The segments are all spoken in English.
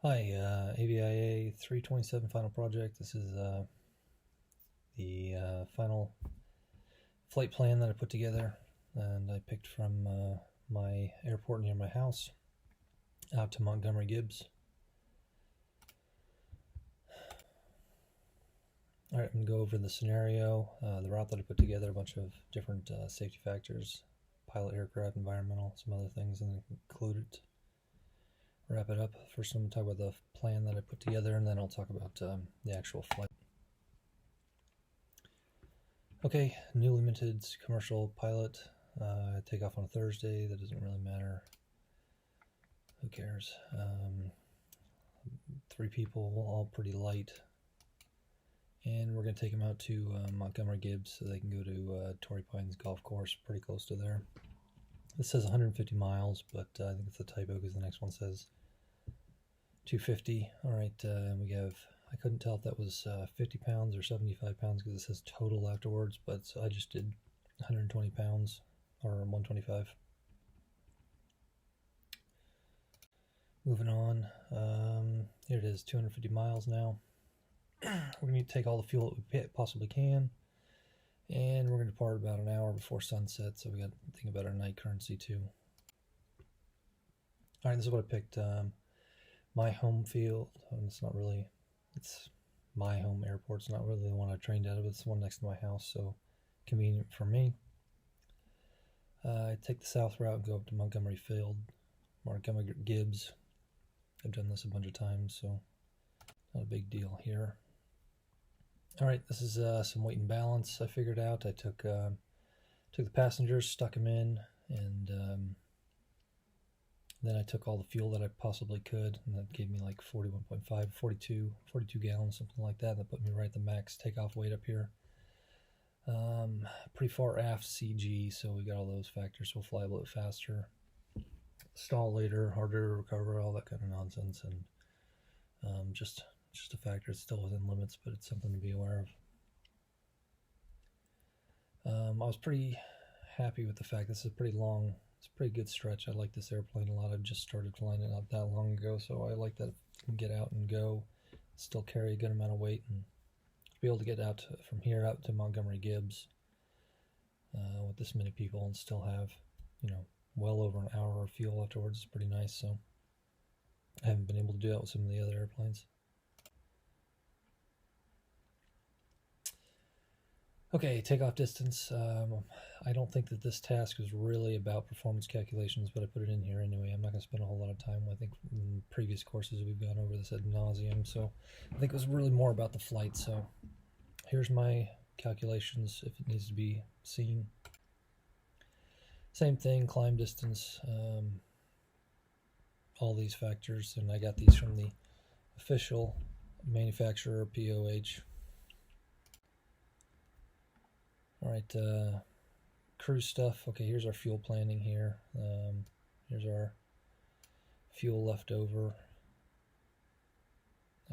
Hi, AVIA327 final project. This is the final flight plan that I put together, and I picked from my airport near my house out to Montgomery Gibbs. Alright, I'm going to go over the scenario, the route that I put together, a bunch of different safety factors, pilot, aircraft, environmental, some other things, and then conclude it. Wrap it up. First I'm going to talk about the plan that I put together, and then I'll talk about the actual flight. Okay, newly minted commercial pilot. Take off on a Thursday. That doesn't really matter. Who cares? 3 people, all pretty light. And we're going to take them out to Montgomery Gibbs so they can go to Torrey Pines Golf Course, pretty close to there. This says 150 miles, but I think it's a typo because the next one says 250. Alright, we have, I couldn't tell if that was 50 pounds or 75 pounds because it says total afterwards, but I just did 120 pounds or 125. Moving on, here it is, 250 miles now. We're going to take all the fuel that we possibly can, and we're going to depart about an hour before sunset, so we got to think about our night currency too. Alright, this is what I picked. My home field, it's not really, it's my home airport, it's not really the one I trained out of, it's the one next to my house, so convenient for me. I take the south route and go up to Montgomery Gibbs. I've done this a bunch of times, so not a big deal here. Alright, this is some weight and balance I figured out. I took the passengers, stuck them in, and then I took all the fuel that I possibly could, and that gave me like 41.5, 42 gallons, something like that. That put me right at the max takeoff weight up here. Pretty far aft CG, so we got all those factors, so we'll fly a little bit faster. Stall later, harder to recover, all that kind of nonsense, and just a factor. It's still within limits, but it's something to be aware of. I was pretty happy with the fact this is pretty long. It's a pretty good stretch. I like this airplane a lot. I've just started flying it not that long ago, so I like that it can get out and go, still carry a good amount of weight, and be able to get out from here out to Montgomery Gibbs with this many people and still have, you know, well over an hour of fuel afterwards is pretty nice. So I haven't been able to do that with some of the other airplanes. Okay, takeoff distance. I don't think that this task is really about performance calculations, but I put it in here anyway. I'm not going to spend a whole lot of time. I think in previous courses we've gone over this ad nauseum, so I think it was really more about the flight. So here's my calculations if it needs to be seen. Same thing, climb distance, all these factors, and I got these from the official manufacturer, POH. Alright, cruise stuff. Okay, here's our fuel planning here. Here's our fuel left over.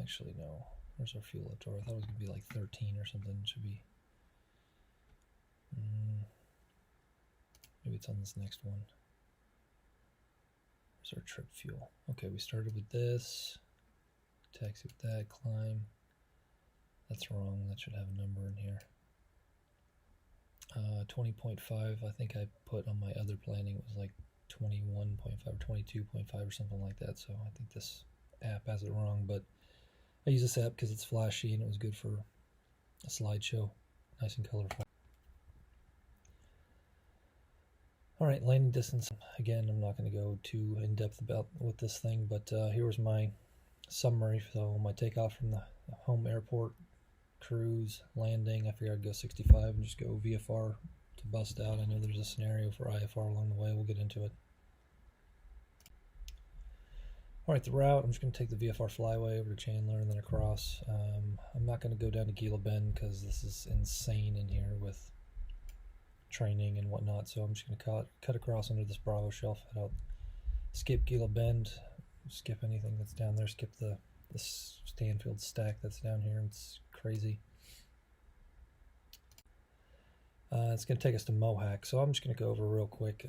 Actually, no. Where's our fuel left over? I thought it was going to be like 13 or something. It should be... maybe it's on this next one. Where's our trip fuel? Okay, we started with this. Taxi with that. Climb. That's wrong. That should have a number in here. 20.5, I think I put on my other planning, it was like 21.5 or 22.5 or something like that, so I think this app has it wrong, but I use this app because it's flashy and it was good for a slideshow, nice and colorful. Alright, landing distance, again, I'm not going to go too in-depth about with this thing, but here was my summary. So my takeoff from the home airport, cruise, landing, I figured I'd go 65 and just go VFR to bust out. I know there's a scenario for IFR along the way, we'll get into it. Alright, the route, I'm just going to take the VFR flyway over to Chandler and then across. I'm not going to go down to Gila Bend because this is insane in here with training and whatnot, so I'm just going to cut across under this Bravo shelf, head out, skip Gila Bend, skip anything that's down there, skip the Stanfield stack that's down here. It's crazy. It's going to take us to Mohack, so I'm just going to go over real quick.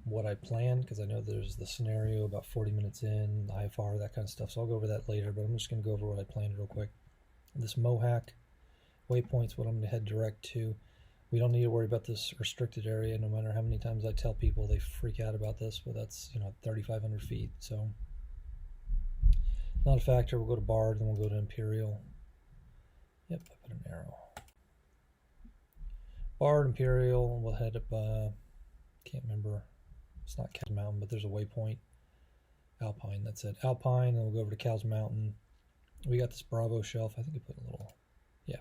what I plan, because I know there's the scenario about 40 minutes in, the IFR, that kind of stuff. So I'll go over that later, but I'm just going to go over what I planned real quick. This Mohack waypoint's what I'm going to head direct to. We don't need to worry about this restricted area, no matter how many times I tell people. They freak out about this, but that's, 3,500 feet, so not a factor. We'll go to Bard, then we'll go to Imperial. Yep, I put an arrow. Bard, Imperial, we'll head up, can't remember, it's not Cow's Mountain, but there's a waypoint. Alpine, that's it. Alpine, and we'll go over to Cow's Mountain. We got this Bravo shelf. I think I put a little, yeah.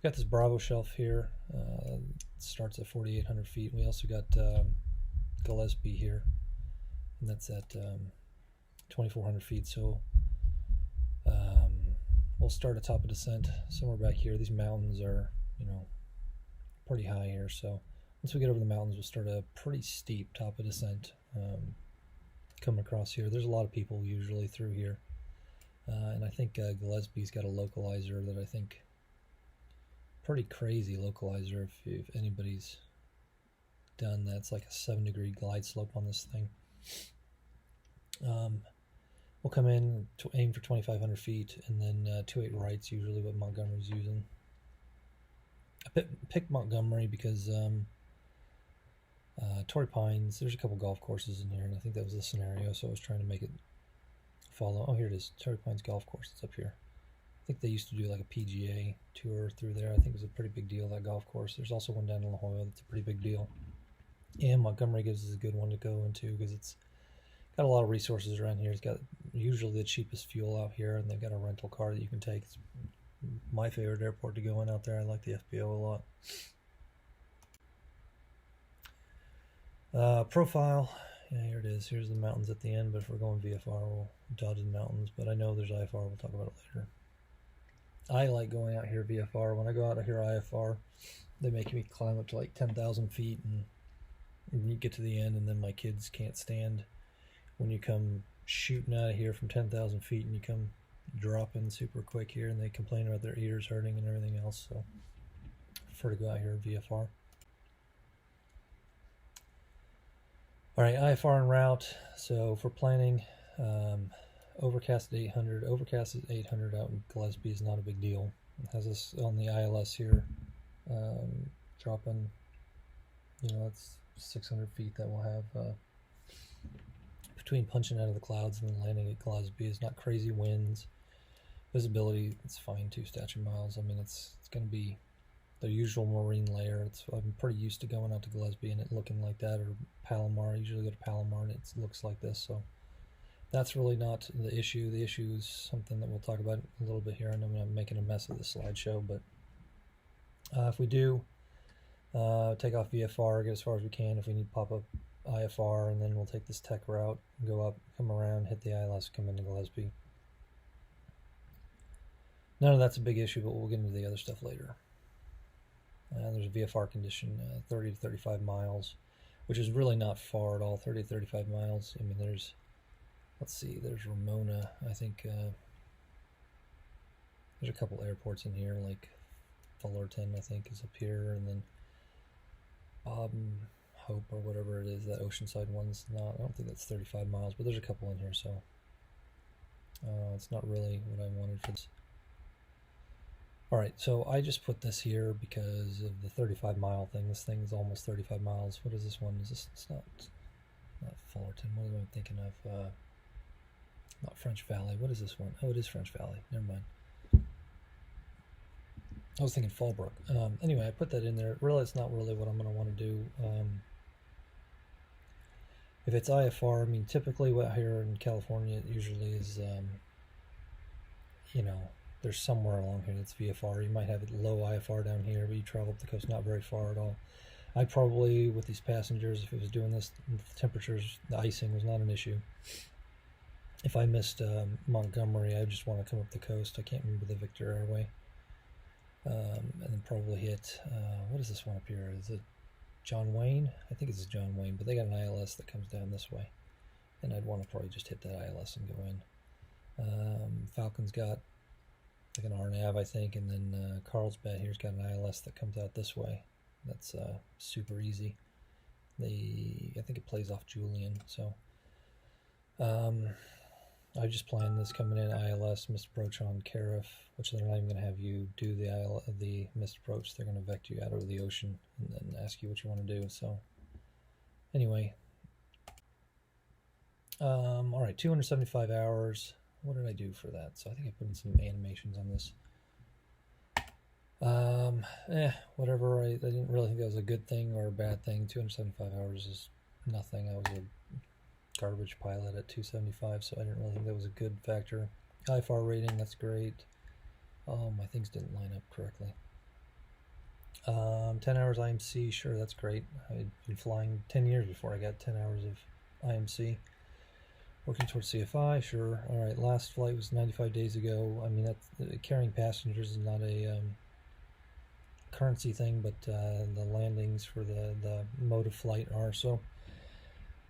We got this Bravo shelf here. It starts at 4,800 feet. We also got Gillespie here, and that's at 2,400 feet. So we'll start atop of descent somewhere back here. These mountains are, pretty high here. So once we get over the mountains, we'll start a pretty steep top of descent coming across here. There's a lot of people usually through here. And I think Gillespie's got a localizer that I think, pretty crazy localizer if anybody's done that. It's like a 7-degree glide slope on this thing. We'll come in to aim for 2,500 feet, and then 2.8 right's usually what Montgomery's using. I picked Montgomery because Torrey Pines, there's a couple golf courses in here, and I think that was the scenario, so I was trying to make it follow. Oh, here it is, Torrey Pines Golf Course. It's up here. I think they used to do like a PGA tour through there. I think it was a pretty big deal, that golf course. There's also one down in La Jolla that's a pretty big deal. And Montgomery gives us a good one to go into because it's got a lot of resources around here. It's got usually the cheapest fuel out here, and they've got a rental car that you can take. It's my favorite airport to go in out there. I like the FBO a lot. Profile. Yeah, here it is. Here's the mountains at the end, but if we're going VFR, we'll dodge the mountains. But I know there's IFR. We'll talk about it later. I like going out here VFR. When I go out here IFR, they make me climb up to like 10,000 feet, and you get to the end, and then my kids can't stand when you come shooting out of here from 10,000 feet and you come dropping super quick here, and they complain about their ears hurting and everything else. So I prefer to go out here VFR. All right, IFR en route. So for planning, overcast at 800. Overcast at 800 out in Gillespie is not a big deal. It has us on the ILS here, dropping, it's 600 feet that we'll have between punching out of the clouds and then landing at Gillespie. It's not crazy winds. Visibility, it's fine, 2 statute miles. I mean, it's going to be the usual marine layer. I'm pretty used to going out to Gillespie and it looking like that, or Palomar. I usually go to Palomar and it looks like this, so that's really not the issue. The issue is something that we'll talk about a little bit here. I know I'm making a mess of the slideshow, but if we do take off VFR, get as far as we can. If we need to pop up IFR, and then we'll take this tech route, go up, come around, hit the ILS, come into Gillespie. None of that's a big issue, but we'll get into the other stuff later. There's a VFR condition, 30 to 35 miles, which is really not far at all. 30 to 35 miles. I mean, there's, let's see, there's Ramona. I think there's a couple airports in here, like Fullerton, I think, is up here, and then Hope or whatever it is, that Oceanside one's not. I don't think that's 35 miles, but there's a couple in here, so it's not really what I wanted for this. Alright, so I just put this here because of the 35-mile thing. This thing is almost 35 miles. What is this one? Is this? It's not Fullerton. What am I thinking of? Not French Valley. What is this one? Oh, it is French Valley. Never mind. I was thinking Fallbrook. Anyway, I put that in there. Really, it's not really what I'm going to want to do. If it's IFR, I mean, typically what here in California it usually is, there's somewhere along here that's VFR. You might have a low IFR down here, but you travel up the coast not very far at all. I probably, with these passengers, if it was doing this, the temperatures, the icing was not an issue. If I missed Montgomery, I just want to come up the coast. I can't remember the Victor Airway. And then probably hit, what is this one up here? Is it John Wayne? I think it's John Wayne, but they got an ILS that comes down this way. And I'd want to probably just hit that ILS and go in. Falcon's got like an RNAV, I think, and then Carlsbad here's got an ILS that comes out this way. That's super easy. I think it plays off Julian, so I just planned this coming in ILS, missed approach on Carif, which they're not even going to have you do the missed approach. They're going to vect you out over the ocean and then ask you what you want to do. So anyway, all right, 275 hours. What did I do for that? So I think I put in some animations on this. Whatever. I didn't really think that was a good thing or a bad thing. 275 hours is nothing. I was a garbage pilot at 275, so I didn't really think that was a good factor. IFR rating, that's great. Oh, my things didn't line up correctly. 10 hours IMC, sure, that's great. I'd been flying 10 years before I got 10 hours of IMC. Working towards CFI, sure. All right, last flight was 95 days ago. I mean, that's, carrying passengers is not a currency thing, but the landings for the mode of flight are. So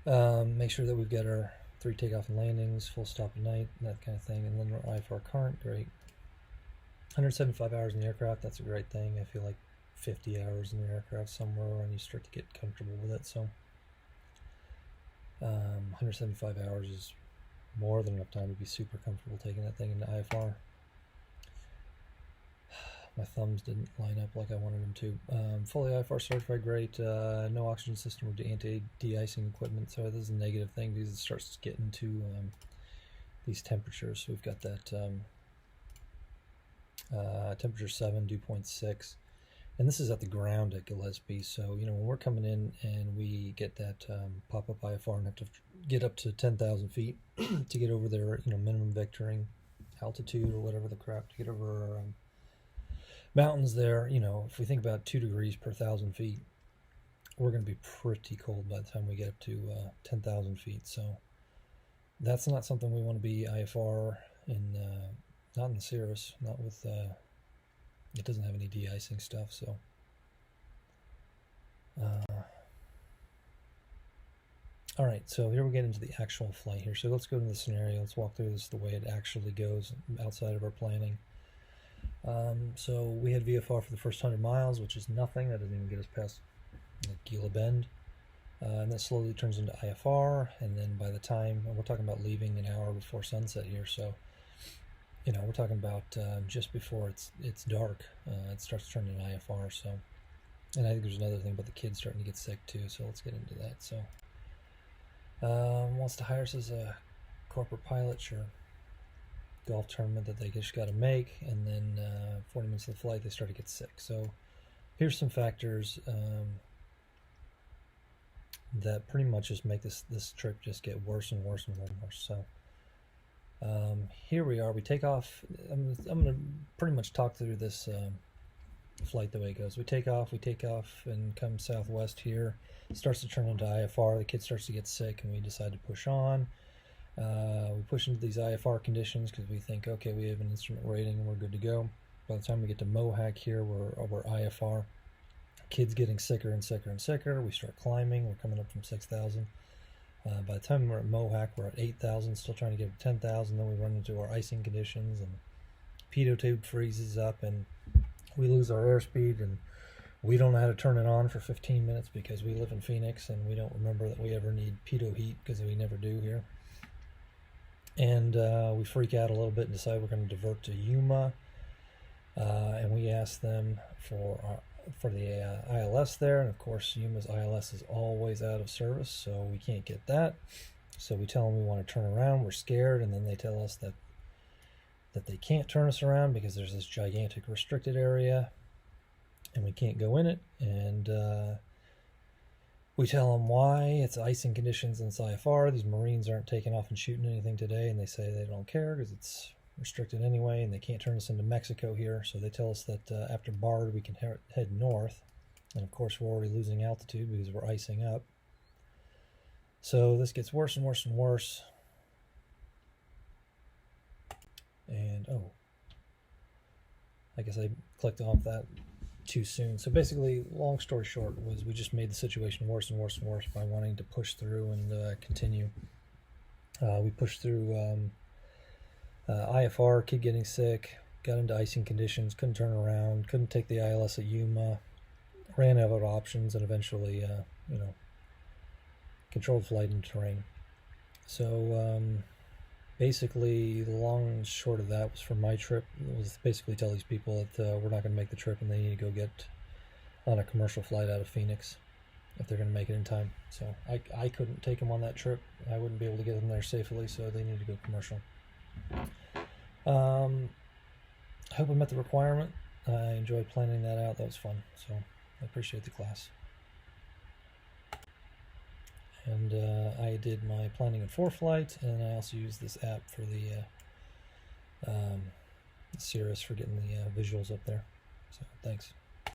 make sure that we've got our 3 takeoff and landings, full stop at night, that kind of thing, and then our IFR current, great. 175 hours in the aircraft, that's a great thing. I feel like 50 hours in the aircraft somewhere and you start to get comfortable with it. So 175 hours is more than enough time to be super comfortable taking that thing into IFR. My thumbs didn't line up like I wanted them to. Fully IFR certified, great. No oxygen system or anti-de-icing equipment, so this is a negative thing because it starts getting to these temperatures. So we've got that temperature 7, dew point 6, and this is at the ground at Gillespie. So you know, when we're coming in and we get that pop-up IFR and have to get up to 10,000 feet to get over their minimum vectoring altitude or whatever the crap to get over our mountains there, if we think about 2 degrees per 1,000 feet, we're going to be pretty cold by the time we get up to 10,000 feet. So that's not something we want to be IFR in, not in the Cirrus, not with, it doesn't have any de-icing stuff. So all right, so here we get into the actual flight here. So let's go to the scenario. Let's walk through this the way it actually goes outside of our planning. So we had VFR for the first 100 miles, which is nothing. That doesn't even get us past Gila Bend. And that slowly turns into IFR, and then by the time, we're talking about leaving an hour before sunset here, so we're talking about just before it's dark, it starts turning into IFR. So, and I think there's another thing about the kids starting to get sick too, so let's get into that. So wants to hire us as a corporate pilot, sure. Golf tournament that they just got to make, and then 40 minutes of the flight they start to get sick. So here's some factors that pretty much just make this trip just get worse and worse and worse. So here we are. We take off. I'm going to pretty much talk through this flight the way it goes. We take off and come southwest here. It starts to turn into IFR. The kid starts to get sick, and we decide to push on. We push into these IFR conditions because we think, okay, we have an instrument rating and we're good to go. By the time we get to Mohac here, we're IFR. Kid's getting sicker and sicker and sicker. We start climbing. We're coming up from 6,000. By the time we're at Mohac, we're at 8,000, still trying to get to 10,000. Then we run into our icing conditions, and pitot tube freezes up, and we lose our airspeed, and we don't know how to turn it on for 15 minutes because we live in Phoenix, and we don't remember that we ever need pitot heat because we never do here. And we freak out a little bit and decide we're going to divert to Yuma, and we ask them for the ILS there, and of course Yuma's ILS is always out of service, so we can't get that. So we tell them we want to turn around. We're scared, and then they tell us that they can't turn us around because there's this gigantic restricted area and we can't go in it. And we tell them why. It's icing conditions in IFR. These Marines aren't taking off and shooting anything today, and they say they don't care because it's restricted anyway, and they can't turn us into Mexico here. So they tell us that after Bard we can head north, and of course we're already losing altitude because we're icing up. So this gets worse and worse and worse. And oh, I guess I clicked off that too soon. So basically, long story short, was we just made the situation worse and worse and worse by wanting to push through and continue. We pushed through IFR, kid getting sick, got into icing conditions, couldn't turn around, couldn't take the ILS at Yuma, ran out of options, and eventually, controlled flight and terrain. So basically, the long and short of that was for my trip. It was basically tell these people that we're not going to make the trip and they need to go get on a commercial flight out of Phoenix if they're going to make it in time. So I couldn't take them on that trip. I wouldn't be able to get them there safely, so they need to go commercial. I hope I met the requirement. I enjoyed planning that out. That was fun. So I appreciate the class. And I did my planning in ForeFlight, and I also used this app for the Cirrus for getting the visuals up there. So thanks.